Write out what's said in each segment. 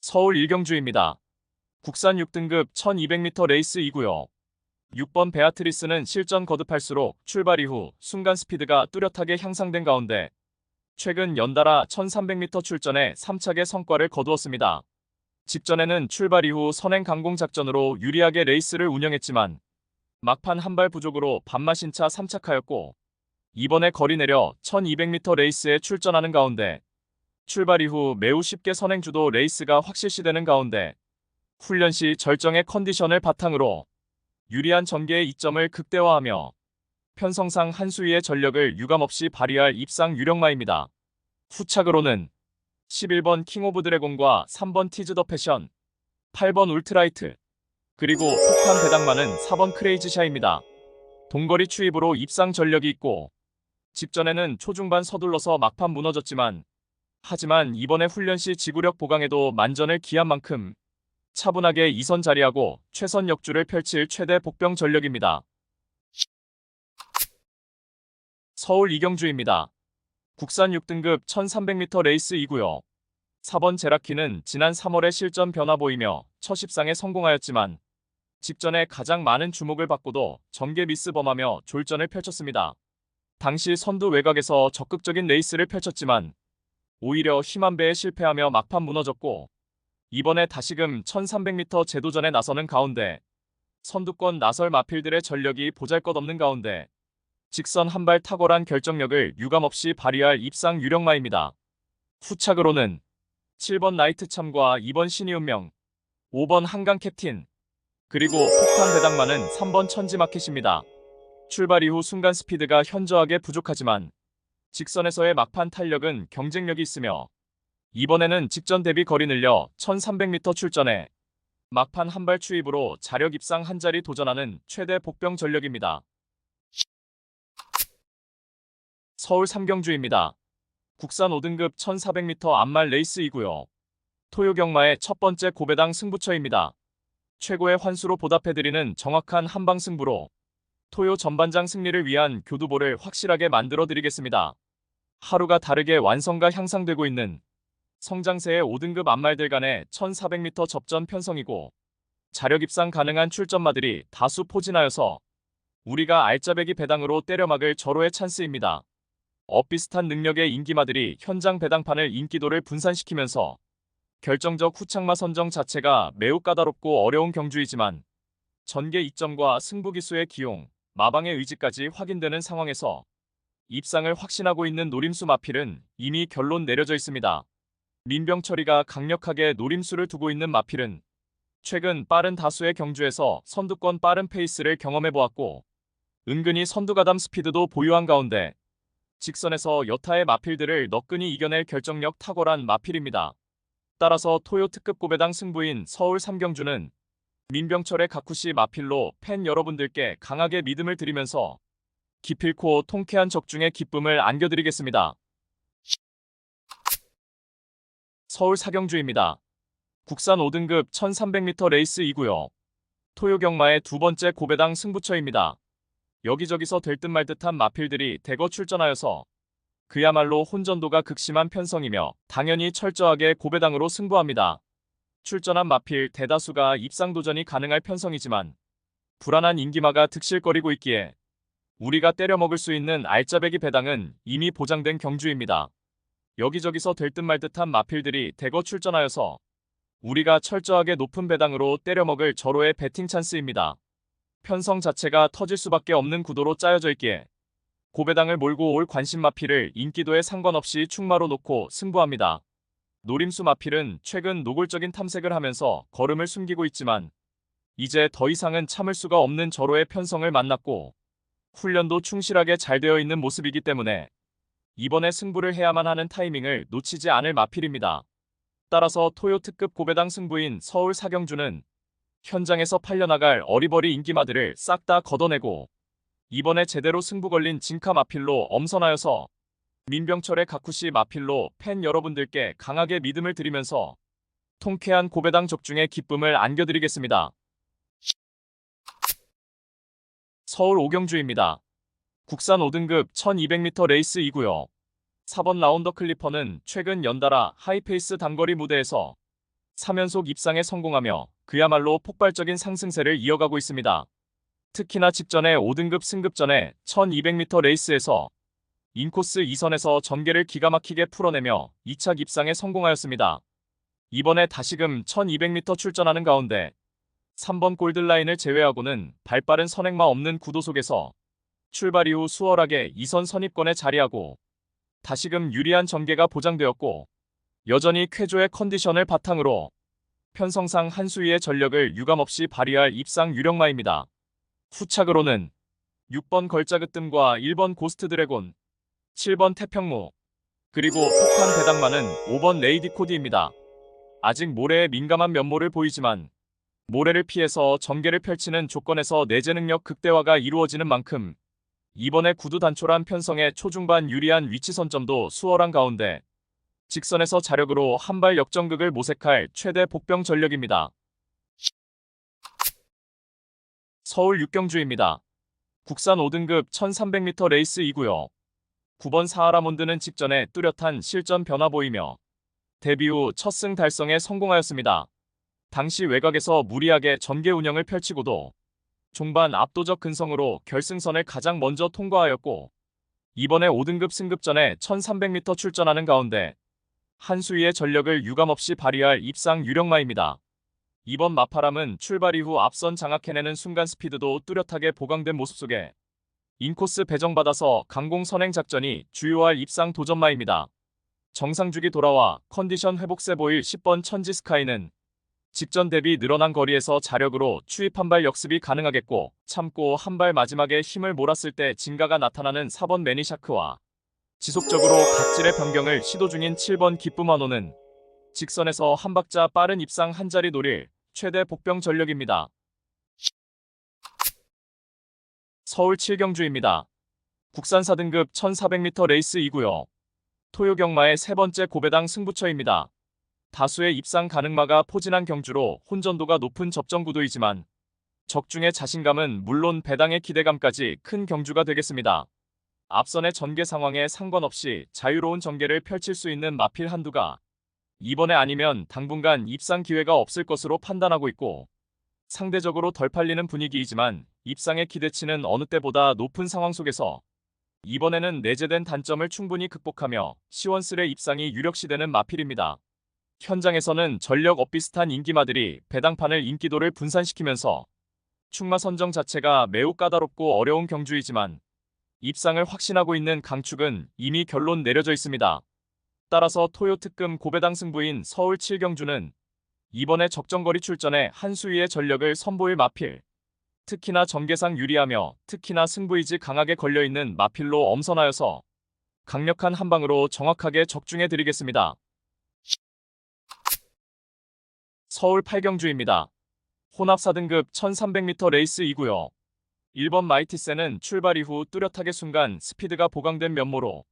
서울 일경주입니다. 국산 6등급 1200m 레이스2구요. 6번 베아트리스는 실전 거듭할수록 출발 이후 순간 스피드가 뚜렷하게 향상된 가운데 최근 연달아 1300m 출전에 3착의 성과를 거두었습니다. 직전에는 출발 이후 선행 강공 작전으로 유리하게 레이스를 운영했지만 막판 한 발 부족으로 반마신차 3착하였고 이번에 거리 내려 1200m 레이스에 출전하는 가운데 출발 이후 매우 쉽게 선행주도 레이스가 확실시되는 가운데 훈련 시 절정의 컨디션을 바탕으로 유리한 전개의 이점을 극대화하며 편성상 한 수위의 전력을 유감없이 발휘할 입상 유력마입니다. 후착으로는 11번 킹 오브 드래곤과 3번 티즈 더 패션, 8번 울트라이트, 그리고 폭탄 배당만은 4번 크레이지샤입니다. 동거리 추입으로 입상 전력이 있고 직전에는 초중반 서둘러서 막판 무너졌지만 하지만 이번에 훈련 시 지구력 보강에도 만전을 기한 만큼 차분하게 2선 자리하고 최선 역주를 펼칠 최대 복병 전력입니다. 서울 이경주입니다. 국산 6등급 1300m 레이스2구요. 4번 제라키는 지난 3월에 실전 변화 보이며 첫 입상에 성공하였지만 직전에 가장 많은 주목을 받고도 전개 미스 범하며 졸전을 펼쳤습니다. 당시 선두 외곽에서 적극적인 레이스를 펼쳤지만 오히려 힘한 배에 실패하며 막판 무너졌고 이번에 다시금 1300m 재도전에 나서는 가운데 선두권 나설 마필들의 전력이 보잘것없는 가운데 직선 한 발 탁월한 결정력을 유감없이 발휘할 입상 유력마입니다. 후착으로는 7번 나이트 참과 2번 신이 운명, 5번 한강 캡틴, 그리고 폭탄 배당만은 3번 천지마켓입니다. 출발 이후 순간 스피드가 현저하게 부족하지만 직선에서의 막판 탄력은 경쟁력이 있으며 이번에는 직전 대비 거리 늘려 1300m 출전에 막판 한 발 추입으로 자력 입상 한 자리 도전하는 최대 복병 전력입니다. 서울 삼경주입니다. 국산 5등급 1400m 암말 레이스2구요. 토요 경마의 첫 번째 고배당 승부처입니다. 최고의 환수로 보답해드리는 정확한 한방 승부로 토요 전반장 승리를 위한 교두보를 확실하게 만들어드리겠습니다. 하루가 다르게 완성과 향상되고 있는 성장세의 5등급 암말들 간의 1400m 접전 편성이고 자력 입상 가능한 출전마들이 다수 포진하여서 우리가 알짜배기 배당으로 때려막을 절호의 찬스입니다. 엇비슷한 능력의 인기마들이 현장 배당판을 인기도를 분산시키면서 결정적 후착마 선정 자체가 매우 까다롭고 어려운 경주이지만 전개 이점과 승부기수의 기용, 마방의 의지까지 확인되는 상황에서 입상을 확신하고 있는 노림수 마필은 이미 결론 내려져 있습니다. 민병철이가 강력하게 노림수를 두고 있는 마필은 최근 빠른 다수의 경주에서 선두권 빠른 페이스를 경험해보았고 은근히 선두가담 스피드도 보유한 가운데 직선에서 여타의 마필들을 너끈히 이겨낼 결정력 탁월한 마필입니다. 따라서 토요 특급 고배당 승부인 서울 삼경주는 민병철의 가쿠시 마필로 팬 여러분들께 강하게 믿음을 드리면서 기필코 통쾌한 적중의 기쁨을 안겨드리겠습니다. 서울 사경주입니다. 국산 5등급 1300m 레이스2구요. 토요 경마의 두 번째 고배당 승부처입니다. 여기저기서 될 듯 말 듯한 마필들이 대거 출전하여서 그야말로 혼전도가 극심한 편성이며 당연히 철저하게 고배당으로 승부합니다. 출전한 마필 대다수가 입상 도전이 가능할 편성이지만 불안한 인기마가 득실거리고 있기에 우리가 때려먹을 수 있는 알짜배기 배당은 이미 보장된 경주입니다. 여기저기서 될 듯 말 듯한 마필들이 대거 출전하여서 우리가 철저하게 높은 배당으로 때려먹을 절호의 배팅 찬스입니다. 편성 자체가 터질 수밖에 없는 구도로 짜여져 있기에 고배당을 몰고 올 관심 마필을 인기도에 상관없이 충마로 놓고 승부합니다. 노림수 마필은 최근 노골적인 탐색을 하면서 걸음을 숨기고 있지만 이제 더 이상은 참을 수가 없는 절호의 편성을 만났고 훈련도 충실하게 잘 되어 있는 모습이기 때문에 이번에 승부를 해야만 하는 타이밍을 놓치지 않을 마필입니다. 따라서 토요 특급 고배당 승부인 서울 사경주는 현장에서 팔려나갈 어리버리 인기마들을 싹 다 걷어내고 이번에 제대로 승부 걸린 진카 마필로 엄선하여서 민병철의 가쿠시 마필로 팬 여러분들께 강하게 믿음을 드리면서 통쾌한 고배당 적중의 기쁨을 안겨드리겠습니다. 서울 오경주입니다. 국산 5등급 1200m 레이스2구요. 4번 라운더 클리퍼는 최근 연달아 하이페이스 단거리 무대에서 3연속 입상에 성공하며 그야말로 폭발적인 상승세를 이어가고 있습니다. 특히나 직전에 5등급 승급전에 1200m 레이스에서 인코스 2선에서 전개를 기가 막히게 풀어내며 2차 입상에 성공하였습니다. 이번에 다시금 1200m 출전하는 가운데 3번 골든라인을 제외하고는 발빠른 선행마 없는 구도 속에서 출발 이후 수월하게 2선 선입권에 자리하고 다시금 유리한 전개가 보장되었고 여전히 쾌조의 컨디션을 바탕으로 편성상 한수위의 전력을 유감없이 발휘할 입상 유력마입니다. 후착으로는 6번 걸작으뜸과 1번 고스트 드래곤, 7번 태평무, 그리고 폭탄 배당마는 5번 레이디 코디입니다. 아직 모래에 민감한 면모를 보이지만 모래를 피해서 전개를 펼치는 조건에서 내재 능력 극대화가 이루어지는 만큼 이번에 구두 단촐한 편성에 초중반 유리한 위치 선점도 수월한 가운데 직선에서 자력으로 한발 역전극을 모색할 최대 복병 전력입니다. 서울 육경주입니다. 국산 5등급 1300m 레이스이고요. 9번 사하라몬드는 직전에 뚜렷한 실전 변화 보이며 데뷔 후 첫 승 달성에 성공하였습니다. 당시 외곽에서 무리하게 전개 운영을 펼치고도 종반 압도적 근성으로 결승선을 가장 먼저 통과하였고 이번에 5등급 승급전에 1300m 출전하는 가운데 한수위의 전력을 유감없이 발휘할 입상 유력마입니다. 이번 마파람은 출발 이후 앞선 장악해내는 순간 스피드도 뚜렷하게 보강된 모습 속에 인코스 배정받아서 강공 선행 작전이 주요할 입상 도전마입니다. 정상주기 돌아와 컨디션 회복세 보일 10번 천지 스카이는 직전 대비 늘어난 거리에서 자력으로 추입 한 발 역습이 가능하겠고 참고 한 발 마지막에 힘을 몰았을 때 진가가 나타나는 4번 매니샤크와 지속적으로 각질의 변경을 시도 중인 7번 기쁨환호는 직선에서 한 박자 빠른 입상 한 자리 노릴 최대 복병 전력입니다. 서울 7경주입니다. 국산 4등급 1400m 레이스이고요. 토요 경마의 세 번째 고배당 승부처입니다. 다수의 입상 가능마가 포진한 경주로 혼전도가 높은 접전 구도이지만 적중의 자신감은 물론 배당의 기대감까지 큰 경주가 되겠습니다. 앞선의 전개 상황에 상관없이 자유로운 전개를 펼칠 수 있는 마필 한두가 이번에 아니면 당분간 입상 기회가 없을 것으로 판단하고 있고 상대적으로 덜 팔리는 분위기이지만 입상의 기대치는 어느 때보다 높은 상황 속에서 이번에는 내재된 단점을 충분히 극복하며 시원스레 입상이 유력시되는 마필입니다. 현장에서는 전력 엇비슷한 인기마들이 배당판을 인기도를 분산시키면서 충마 선정 자체가 매우 까다롭고 어려운 경주이지만 입상을 확신하고 있는 강축은 이미 결론 내려져 있습니다. 따라서 토요 특금 고배당 승부인 서울 7경주는 이번에 적정거리 출전에 한수위의 전력을 선보일 마필, 특히나 전개상 유리하며 특히나 승부의지 강하게 걸려있는 마필로 엄선하여서 강력한 한방으로 정확하게 적중해드리겠습니다. 서울 8경주입니다. 혼합 4등급 1300m 레이스이고요. 1번 마이티세는 출발 이후 뚜렷하게 순간 스피드가 보강된 면모로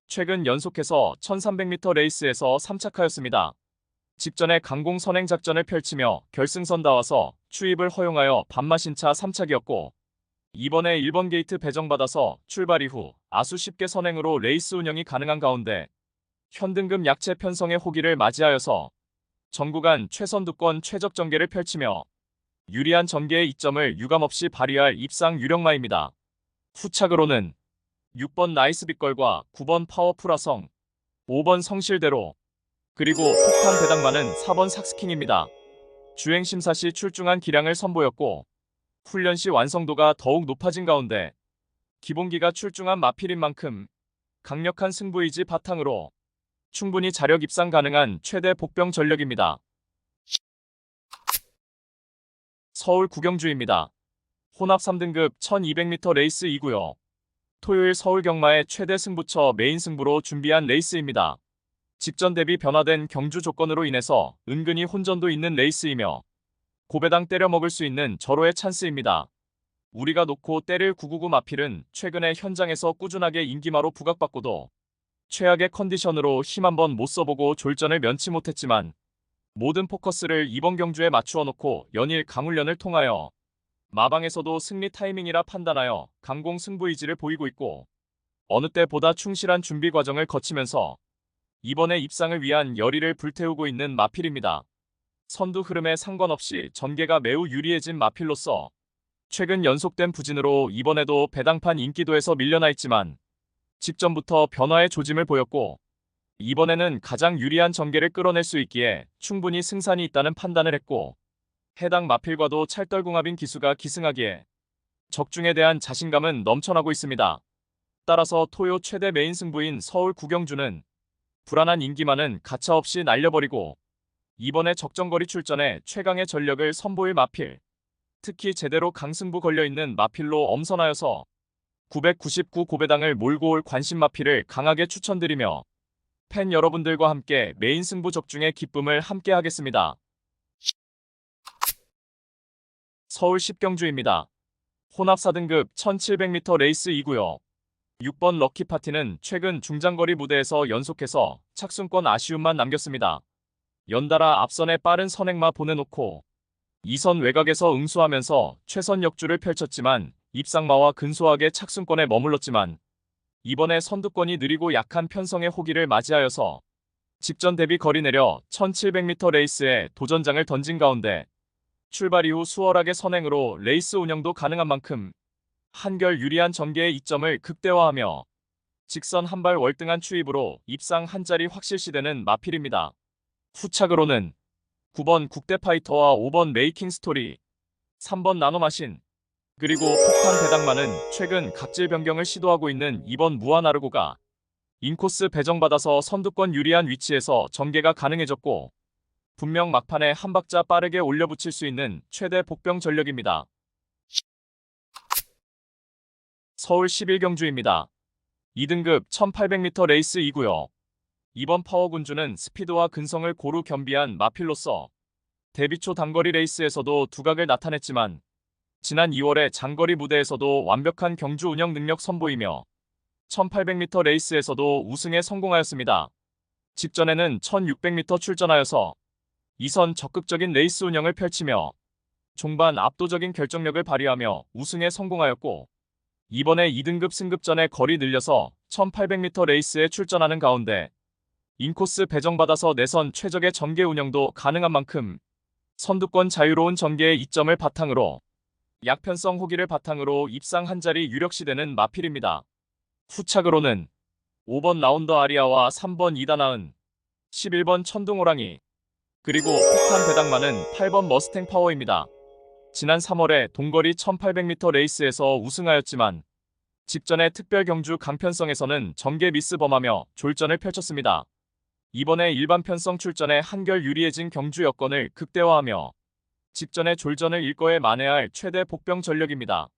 최근 연속해서 1300m 레이스에서 3착하였습니다. 직전에 강공 선행 작전을 펼치며 결승선 닿아서 추입을 허용하여 반마신차 3착이었고 이번에 1번 게이트 배정받아서 출발 이후 아수 쉽게 선행으로 레이스 운영이 가능한 가운데 현등급 약체 편성의 호기를 맞이하여서 전구간 최선두권 최적 전개를 펼치며 유리한 전개의 이점을 유감없이 발휘할 입상 유력마입니다. 후착으로는 6번 나이스빛걸과 9번 파워풀화성, 5번 성실대로, 그리고 폭탄 배당마는 4번 삭스킹입니다. 주행심사 시 출중한 기량을 선보였고 훈련 시 완성도가 더욱 높아진 가운데 기본기가 출중한 마필인 만큼 강력한 승부의지 바탕으로 충분히 자력 입상 가능한 최대 복병 전력입니다. 서울 구경주입니다. 혼합 3등급 1200m 레이스이고요. 토요일 서울 경마의 최대 승부처 메인 승부로 준비한 레이스입니다. 직전 대비 변화된 경주 조건으로 인해서 은근히 혼전도 있는 레이스이며 고배당 때려 먹을 수 있는 절호의 찬스입니다. 우리가 놓고 때릴 999 마필은 최근에 현장에서 꾸준하게 인기마로 부각받고도 최악의 컨디션으로 힘 한번 못 써보고 졸전을 면치 못했지만 모든 포커스를 이번 경주에 맞추어 놓고 연일 강훈련을 통하여 마방에서도 승리 타이밍이라 판단하여 강공 승부의지를 보이고 있고 어느 때보다 충실한 준비 과정을 거치면서 이번에 입상을 위한 열의를 불태우고 있는 마필입니다. 선두 흐름에 상관없이 전개가 매우 유리해진 마필로서 최근 연속된 부진으로 이번에도 배당판 인기도에서 밀려나 있지만 직전부터 변화의 조짐을 보였고 이번에는 가장 유리한 전개를 끌어낼 수 있기에 충분히 승산이 있다는 판단을 했고 해당 마필과도 찰떨궁합인 기수가 기승하기에 적중에 대한 자신감은 넘쳐나고 있습니다. 따라서 토요 최대 메인 승부인 서울 구경주는 불안한 인기만은 가차없이 날려버리고 이번에 적정거리 출전에 최강의 전력을 선보일 마필, 특히 제대로 강승부 걸려있는 마필로 엄선하여서 999 고배당을 몰고 올 관심 마필을 강하게 추천드리며 팬 여러분들과 함께 메인 승부 적중의 기쁨을 함께 하겠습니다. 서울 10경주입니다. 혼합 4등급 1700m 레이스 2구요. 6번 럭키파티는 최근 중장거리 무대에서 연속해서 착순권 아쉬움만 남겼습니다. 연달아 앞선에 빠른 선행마 보내놓고 2선 외곽에서 응수하면서 최선 역주를 펼쳤지만 입상마와 근소하게 착순권에 머물렀지만 이번에 선두권이 느리고 약한 편성의 호기를 맞이하여서 직전 대비 거리 내려 1700m 레이스에 도전장을 던진 가운데 출발 이후 수월하게 선행으로 레이스 운영도 가능한 만큼 한결 유리한 전개의 이점을 극대화하며 직선 한발 월등한 추입으로 입상 한 자리 확실시되는 마필입니다. 후착으로는 9번 국대파이터와 5번 메이킹 스토리, 3번 나노마신, 그리고 폭탄 배당만은 최근 각질 변경을 시도하고 있는 2번 무한아르고가 인코스 배정받아서 선두권 유리한 위치에서 전개가 가능해졌고 분명 막판에 한 박자 빠르게 올려붙일 수 있는 최대 복병 전력입니다. 서울 11경주입니다. 2등급 1800m 레이스 2구요. 이번 파워군주는 스피드와 근성을 고루 겸비한 마필로서 데뷔 초 단거리 레이스에서도 두각을 나타냈지만 지난 2월의 장거리 무대에서도 완벽한 경주 운영 능력 선보이며 1800m 레이스에서도 우승에 성공하였습니다. 직전에는 1600m 출전하여서 2선 적극적인 레이스 운영을 펼치며 종반 압도적인 결정력을 발휘하며 우승에 성공하였고 이번에 2등급 승급전에 거리 늘려서 1800m 레이스에 출전하는 가운데 인코스 배정받아서 내선 최적의 전개 운영도 가능한 만큼 선두권 자유로운 전개의 이점을 바탕으로 약편성 호기를 바탕으로 입상 한 자리 유력시되는 마필입니다. 후착으로는 5번 라운더 아리아와 3번 이다나은, 11번 천둥호랑이, 그리고 폭탄 배당만은 8번 머스탱 파워입니다. 지난 3월에 동거리 1800m 레이스에서 우승하였지만 직전의 특별 경주 강편성에서는 전개 미스 범하며 졸전을 펼쳤습니다. 이번에 일반 편성 출전에 한결 유리해진 경주 여건을 극대화하며 직전의 졸전을 일거에 만회할 최대 복병 전력입니다.